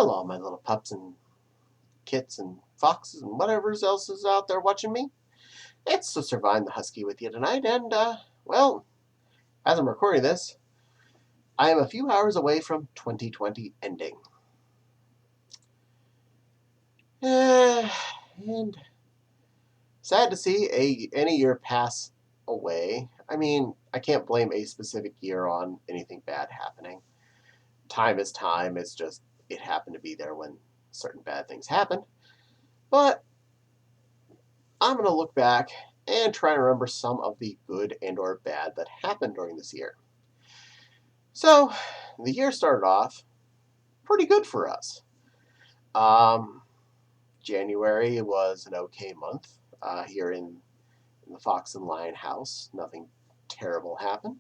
Hello, my little pups and kits and foxes and whatever else is out there watching me. It's the Surviving the Husky with you tonight, and, well, as I'm recording this, I am a few hours away from 2020 ending. And sad to see any year pass away. I mean, I can't blame a specific year on anything bad happening. Time is time. It's just, it happened to be there when certain bad things happened. But I'm going to look back and try to remember some of the good and or bad that happened during this year. So, the year started off pretty good for us. January was an okay month here in the Fox and Lion house. Nothing terrible happened.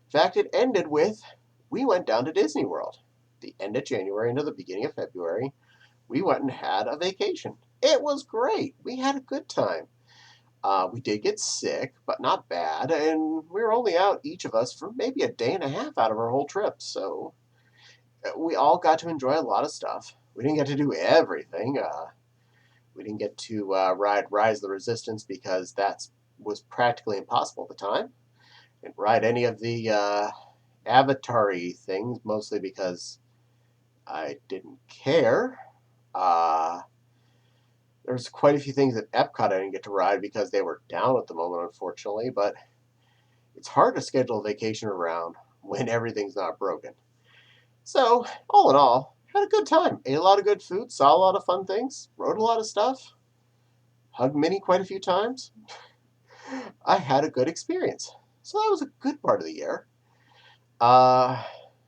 In fact, it ended with we went down to Disney World. The end of January into the beginning of February, we went and had a vacation. It was great. We had a good time. We did get sick, but not bad, and we were only out, each of us, for maybe a day and a half out of our whole trip, so we all got to enjoy a lot of stuff. We didn't get to do everything. We didn't get to ride Rise of the Resistance because that was practically impossible at the time. Didn't ride any of the Avatar-y things, mostly because I didn't care. There's quite a few things at Epcot I didn't get to ride because they were down at the moment, unfortunately, but it's hard to schedule a vacation around when everything's not broken. So, all in all, had a good time. Ate a lot of good food, saw a lot of fun things, rode a lot of stuff, hugged Minnie quite a few times. I had a good experience. So that was a good part of the year.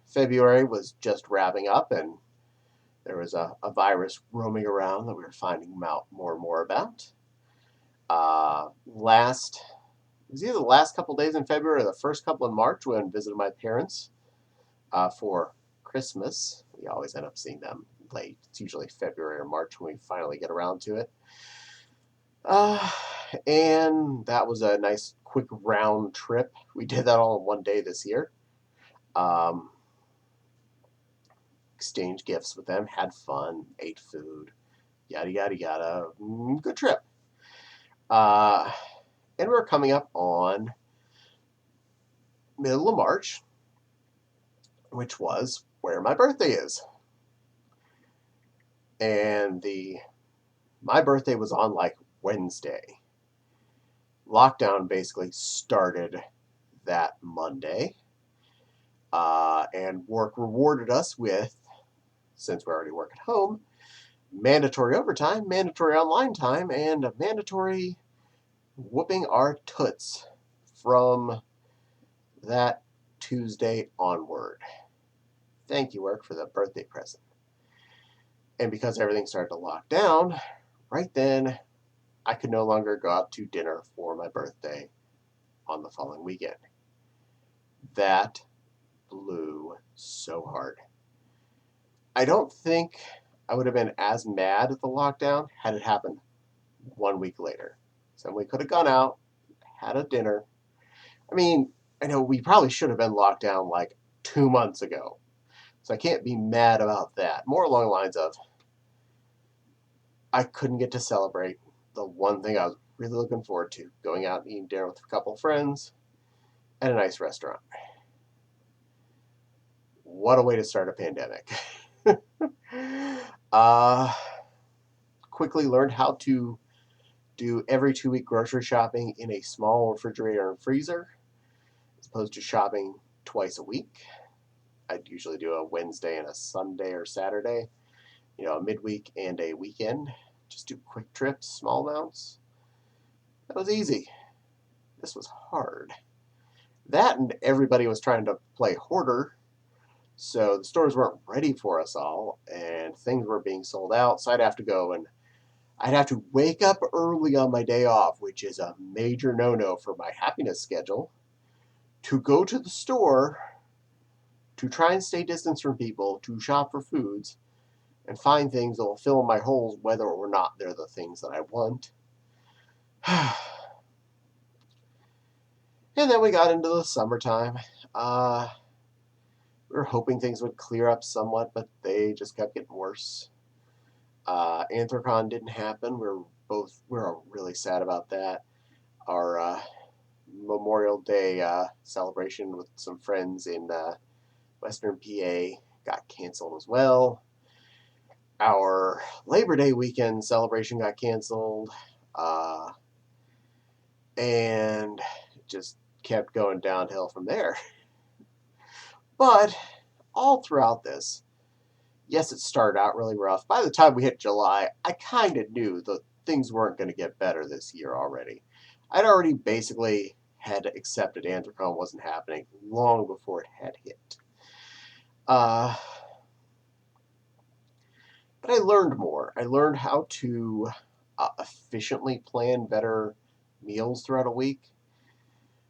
February was just wrapping up, and there was a virus roaming around that we were finding out more and more about. It was either the last couple days in February or the first couple in March when I visited my parents for Christmas. We always end up seeing them late. It's usually February or March when we finally get around to it. And that was a nice quick round trip. We did that all in one day this year. Exchanged gifts with them, had fun, ate food, yada, yada, yada. Good trip. And we're coming up on middle of March, which was where my birthday is. And my birthday was on like Wednesday. Lockdown basically started that Monday. And work rewarded us with, since we already work at home, mandatory overtime, mandatory online time, and a mandatory whooping our toots from that Tuesday onward. Thank you, work, for the birthday present. And because everything started to lock down, right then, I could no longer go out to dinner for my birthday on the following weekend. That blew so hard. I don't think I would have been as mad at the lockdown had it happened 1 week later. So we could have gone out, had a dinner. I mean, I know we probably should have been locked down like 2 months ago. So I can't be mad about that. More along the lines of, I couldn't get to celebrate the one thing I was really looking forward to, going out and eating dinner with a couple of friends at a nice restaurant. What a way to start a pandemic. Quickly learned how to do every 2-week grocery shopping in a small refrigerator and freezer, as opposed to shopping twice a week. I'd usually do a Wednesday and a Sunday or Saturday, a midweek and a weekend. Just do quick trips, small amounts. That was easy. This was hard. That and everybody was trying to play hoarder, so the stores weren't ready for us all, and things were being sold out, so I'd have to go and I'd have to wake up early on my day off, which is a major no-no for my happiness schedule, to go to the store, to try and stay distanced from people, to shop for foods, and find things that will fill my holes whether or not they're the things that I want. And then we got into the summertime. We were hoping things would clear up somewhat, but they just kept getting worse. Anthrocon didn't happen. We were really sad about that. Our Memorial Day celebration with some friends in Western PA got canceled as well. Our Labor Day weekend celebration got canceled, and it just kept going downhill from there. But all throughout this, yes, it started out really rough. By the time we hit July, I kind of knew that things weren't going to get better this year already. I'd already basically had accepted Anthrocon wasn't happening long before it had hit. But I learned more. I learned how to efficiently plan better meals throughout a week,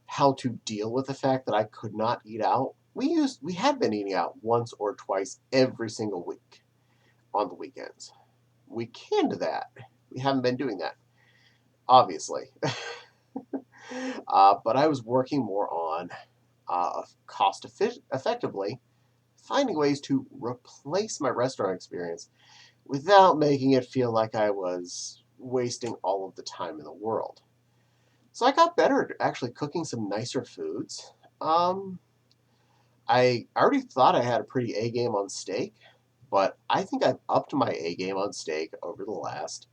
how to deal with the fact that I could not eat out. We had been eating out once or twice every single week on the weekends. We canned that. We haven't been doing that, obviously. But I was working more on cost effectively finding ways to replace my restaurant experience without making it feel like I was wasting all of the time in the world. So I got better at actually cooking some nicer foods. I already thought I had a pretty A game on steak, but I think I've upped my A game on steak over the last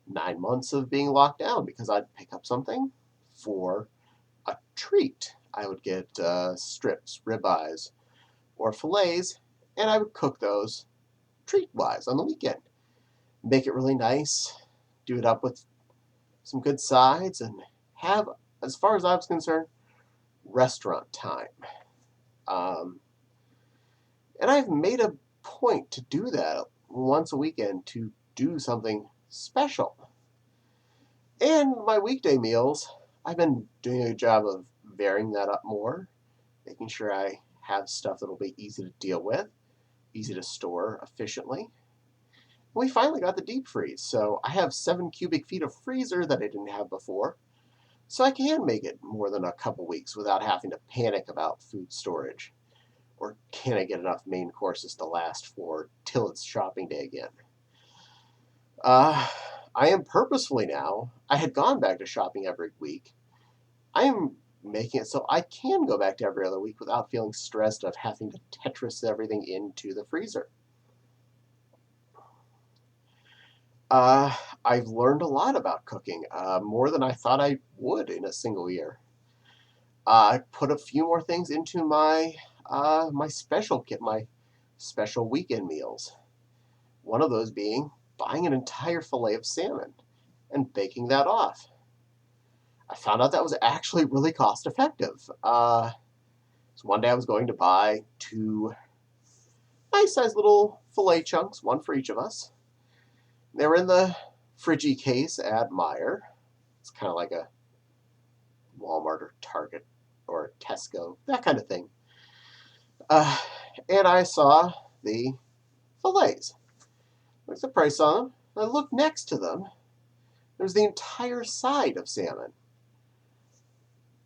9 months of being locked down because I'd pick up something for a treat. I would get strips, ribeyes, or fillets, and I would cook those treat-wise on the weekend. Make it really nice, do it up with some good sides, and have, as far as I was concerned, restaurant time. Um, and I've made a point to do that once a weekend to do something special. And my weekday meals, I've been doing a job of varying that up more, making sure I have stuff that'll be easy to deal with, easy to store efficiently. We finally got the deep freeze, so I have 7 cubic feet of freezer that I didn't have before, so I can make it more than a couple weeks without having to panic about food storage. Or can I get enough main courses to last for till it's shopping day again? Uh, I am purposefully now, I had gone back to shopping every week. I am making it so I can go back to every other week without feeling stressed of having to Tetris everything into the freezer. Uh, I've learned a lot about cooking, more than I thought I would in a single year. I put a few more things into my special kit, my special weekend meals. One of those being buying an entire fillet of salmon and baking that off. I found out that was actually really cost effective. So one day I was going to buy 2 nice sized little fillet chunks, one for each of us. They were in the Friggy case at Meijer. It's kind of like a Walmart or Target or Tesco, that kind of thing. Uh, and I saw the fillets. Looked the price on them. I looked next to them. There's the entire side of salmon.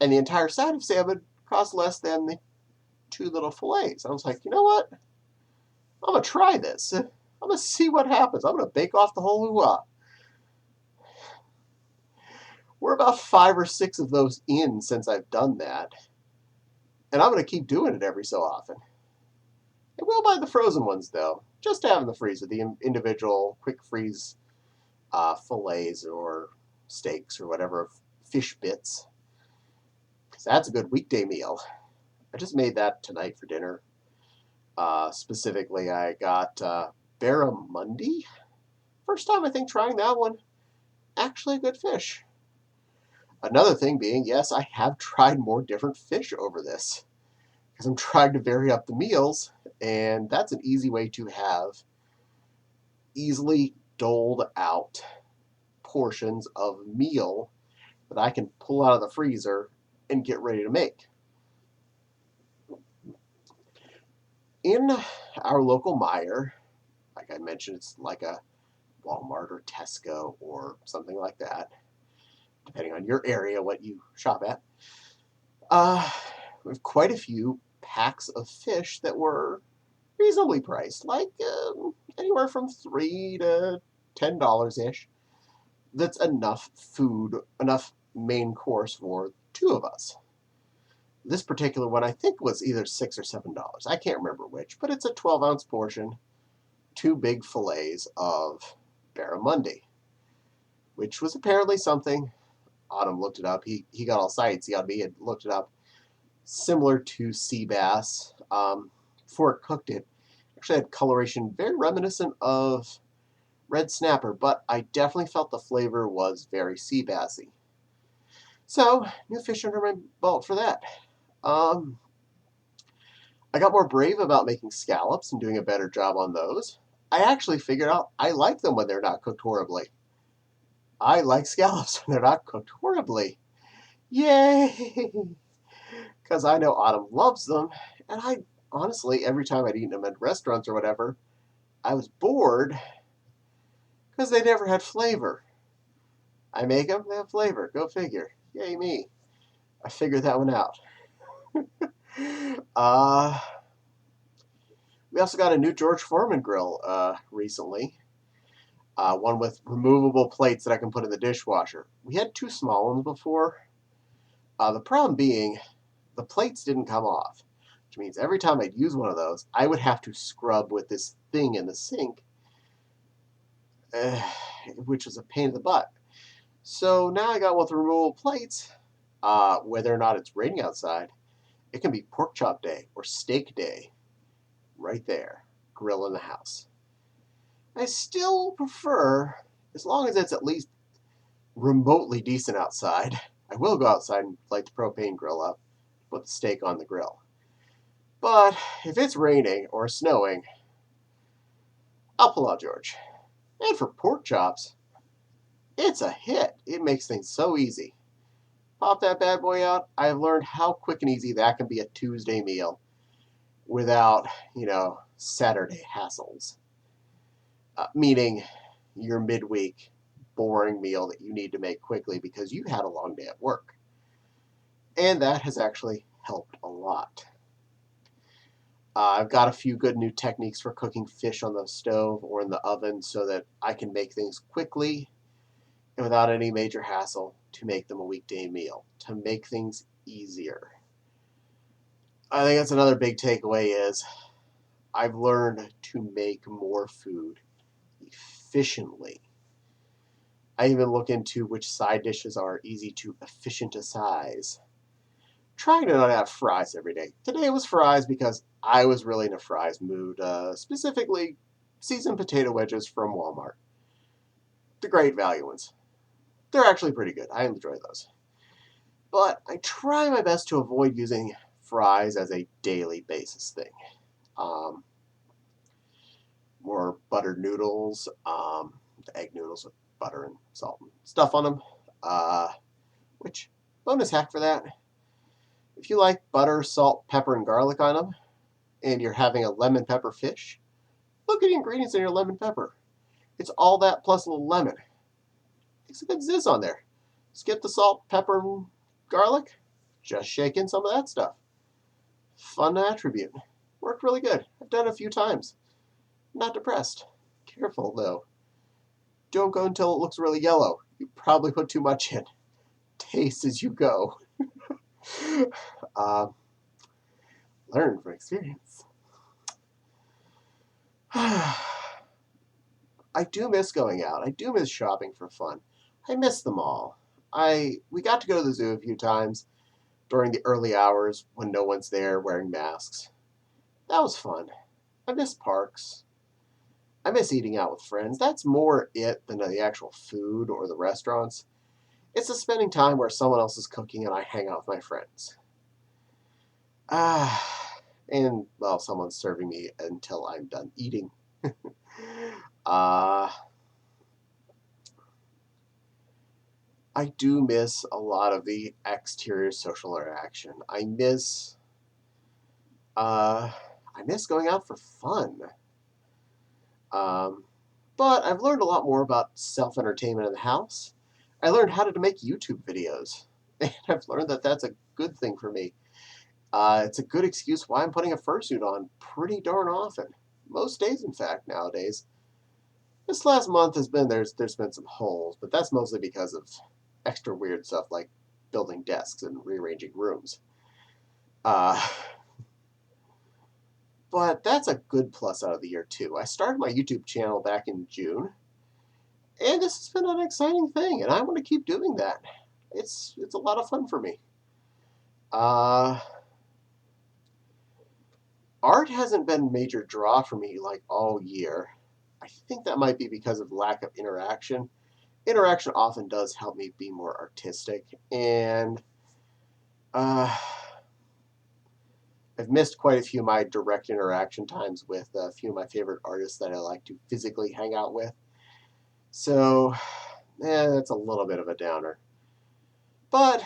And the entire side of salmon cost less than the 2 little fillets. I was like, you know what? I'm going to try this. I'm going to see what happens. I'm going to bake off the whole hoo-ah. We're about 5 or 6 of those in since I've done that. And I'm going to keep doing it every so often. I will buy the frozen ones, though, just to have in the freezer, the individual quick freeze fillets or steaks or whatever, fish bits. Because that's a good weekday meal. I just made that tonight for dinner. Specifically, I got barramundi. First time, I think, trying that one. Actually a good fish. Another thing being, yes, I have tried more different fish over this. Because I'm trying to vary up the meals, and that's an easy way to have easily doled out portions of meal that I can pull out of the freezer and get ready to make. In our local Meijer, like I mentioned, it's like a Walmart or Tesco or something like that, depending on your area, what you shop at. We have quite a few packs of fish that were reasonably priced, like anywhere from $3 to $10 ish. That's enough food, enough main course for two of us. This particular one, I think, was either $6 or $7. I can't remember which, but it's a 12-ounce portion, two big fillets of barramundi, which was apparently something. Autumn looked it up. He got all sciencey on me. He had looked it up. Similar to sea bass. Before it cooked it, actually had coloration very reminiscent of red snapper, but I definitely felt the flavor was very sea bassy. So, new fish under my belt for that. I got more brave about making scallops and doing a better job on those. I actually figured out I like them when they're not cooked horribly. I like scallops when they're not cooked horribly. Yay! Because I know Autumn loves them, and I honestly, every time I'd eaten them at restaurants or whatever, I was bored because they never had flavor. I make them, they have flavor. Go figure. Yay me. I figured that one out. We also got a new George Foreman grill recently. One with removable plates that I can put in the dishwasher. We had two small ones before. The problem being, the plates didn't come off, which means every time I'd use one of those, I would have to scrub with this thing in the sink, which was a pain in the butt. So now I got one with removable plates. Whether or not it's raining outside, it can be pork chop day or steak day right there, grill in the house. I still prefer, as long as it's at least remotely decent outside, I will go outside and light the propane grill up, put the steak on the grill. But if it's raining or snowing, I'll pull out George. And for pork chops, it's a hit. It makes things so easy. Pop that bad boy out. I've learned how quick and easy that can be a Tuesday meal without, Saturday hassles. Meaning your midweek boring meal that you need to make quickly because you had a long day at work. And that has actually helped a lot. I've got a few good new techniques for cooking fish on the stove or in the oven so that I can make things quickly and without any major hassle to make them a weekday meal, to make things easier. I think that's another big takeaway is I've learned to make more food efficiently. I even look into which side dishes are easy to efficientize. Trying to not have fries every day. Today was fries because I was really in a fries mood, specifically seasoned potato wedges from Walmart. The great value ones. They're actually pretty good. I enjoy those. But I try my best to avoid using fries as a daily basis thing. More buttered noodles, egg noodles with butter and salt and stuff on them. Which, bonus hack for that, if you like butter, salt, pepper, and garlic on them, and you're having a lemon pepper fish, look at the ingredients in your lemon pepper. It's all that plus a little lemon. It's a good zizz on there. Skip the salt, pepper, and garlic. Just shake in some of that stuff. Fun attribute. Worked really good. I've done it a few times. Not depressed. Careful, though. Don't go until it looks really yellow. You probably put too much in. Taste as you go. Learn from experience. I do miss going out. I do miss shopping for fun. I miss them all. We got to go to the zoo a few times during the early hours when no one's there wearing masks. That was fun. I miss parks. I miss eating out with friends. That's more it than the actual food or the restaurants. It's the spending time where someone else is cooking and I hang out with my friends. And, well, someone's serving me until I'm done eating. I do miss a lot of the exterior social interaction. I miss going out for fun. But I've learned a lot more about self-entertainment in the house. I learned how to make YouTube videos. And I've learned that that's a good thing for me. It's a good excuse why I'm putting a fursuit on pretty darn often. Most days, in fact, nowadays. This last month has been there's been some holes, but that's mostly because of extra weird stuff like building desks and rearranging rooms. Uh, but that's a good plus out of the year too. I started my YouTube channel back in June, and this has been an exciting thing, and I want to keep doing that. It's a lot of fun for me. Uh, Art hasn't been a major draw for me like all year. I think that might be because of lack of interaction. Interaction often does help me be more artistic, and uh, I've missed quite a few of my direct interaction times with a few of my favorite artists that I like to physically hang out with. So, that's a little bit of a downer. But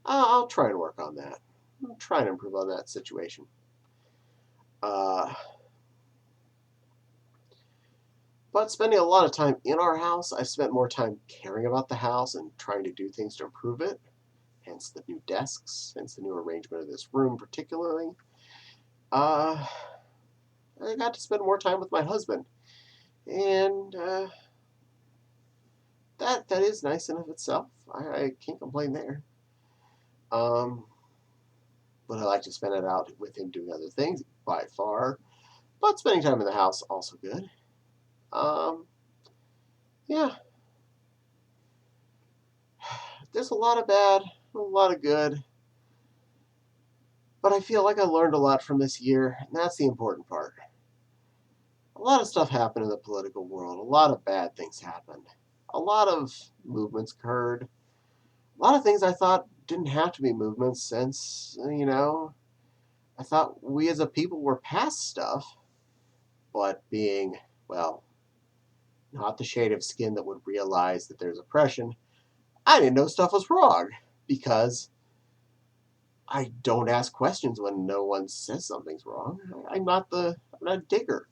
I'll try and work on that. I'll try and improve on that situation. Uh, but spending a lot of time in our house, I've spent more time caring about the house and trying to do things to improve it. Hence the new desks, hence the new arrangement of this room, particularly. I got to spend more time with my husband, and that is nice in of itself. I can't complain there. Would I like to spend it out with him doing other things? By far. But spending time in the house, also good. Yeah. There's a lot of bad, a lot of good. But I feel like I learned a lot from this year, and that's the important part. A lot of stuff happened in the political world. A lot of bad things happened. A lot of movements occurred. A lot of things I thought didn't have to be movements since, I thought we as a people were past stuff, but being, well, not the shade of skin that would realize that there's oppression, I didn't know stuff was wrong because I don't ask questions when no one says something's wrong. I'm not a digger.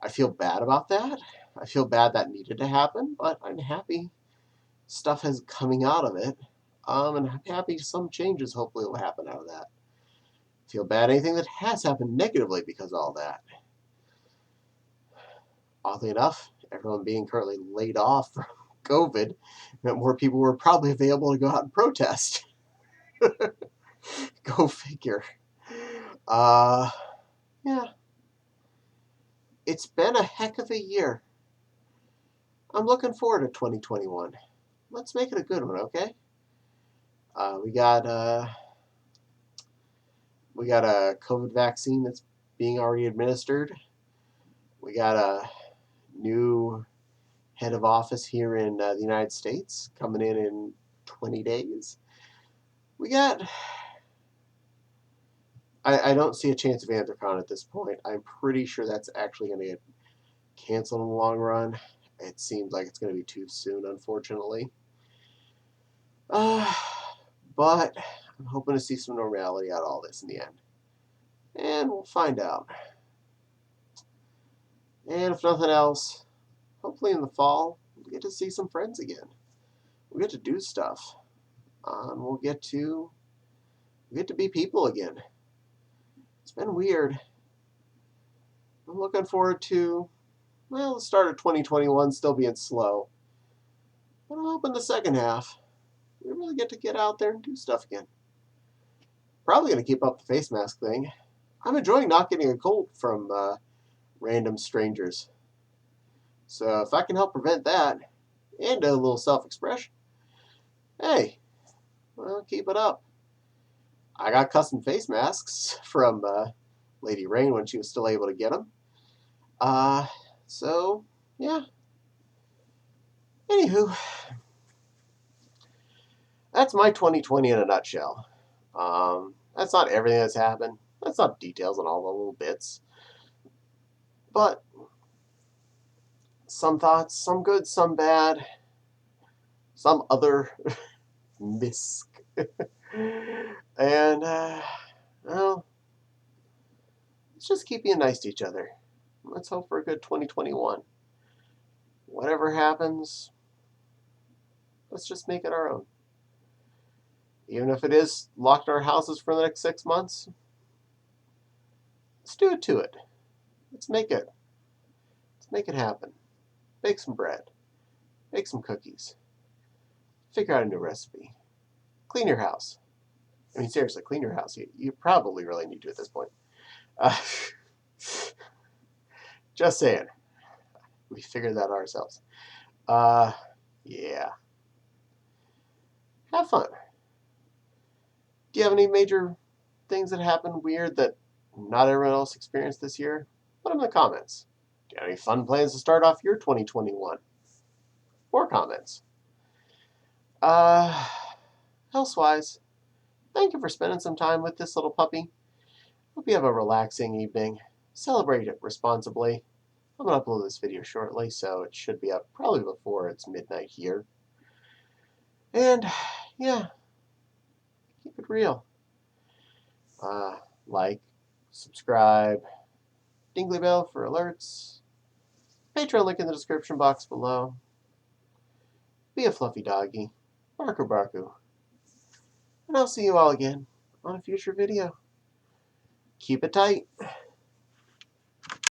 I feel bad about that. I feel bad that needed to happen, but I'm happy stuff is coming out of it. And I'm happy some changes hopefully will happen out of that. Feel bad anything that has happened negatively because of all that. Oddly enough, everyone being currently laid off from COVID meant more people were probably available to go out and protest. Go figure. Yeah. It's been a heck of a year. I'm looking forward to 2021. Let's make it a good one, okay? Uh, we got uh, we got a COVID vaccine that's being already administered. We got a new head of office here in the United States coming in 20 days. We got. I don't see a chance of Anthrocon at this point. I'm pretty sure that's actually going to get canceled in the long run. It seems like it's going to be too soon, unfortunately. But I'm hoping to see some normality out of all this in the end. And we'll find out. And if nothing else, hopefully in the fall, we'll get to see some friends again. We'll get to do stuff. We'll get to be people again. It's been weird. I'm looking forward to, well, the start of 2021 still being slow. But I'm hoping the second half, we really get out there and do stuff again. Probably going to keep up the face mask thing. I'm enjoying not getting a cold from random strangers. So if I can help prevent that and a little self-expression, hey, well, keep it up. I got custom face masks from Lady Rain when she was still able to get them. So, yeah. Anywho, that's my 2020 in a nutshell. That's not everything that's happened. That's not details on all the little bits. But some thoughts, some good, some bad, some other misc. And, well, let's just keep being nice to each other. Let's hope for a good 2021. Whatever happens, let's just make it our own. Even if it is locked in our houses for the next 6 months, let's do it to it. Let's make it. Let's make it happen. Bake some bread. Make some cookies. Figure out a new recipe. Clean your house. I mean, seriously, clean your house. You probably really need to at this point. Uh, just saying. We figured that ourselves. Yeah. Have fun. Do you have any major things that happened weird that not everyone else experienced this year? Put them in the comments. Do you have any fun plans to start off your 2021? More comments. Elsewise, thank you for spending some time with this little puppy. Hope you have a relaxing evening. Celebrate it responsibly. I'm going to upload this video shortly, so it should be up probably before it's midnight here. And, yeah, keep it real. Like, subscribe, dingly bell for alerts, Patreon link in the description box below. Be a fluffy doggy. Barku barku. And I'll see you all again on a future video. Keep it tight.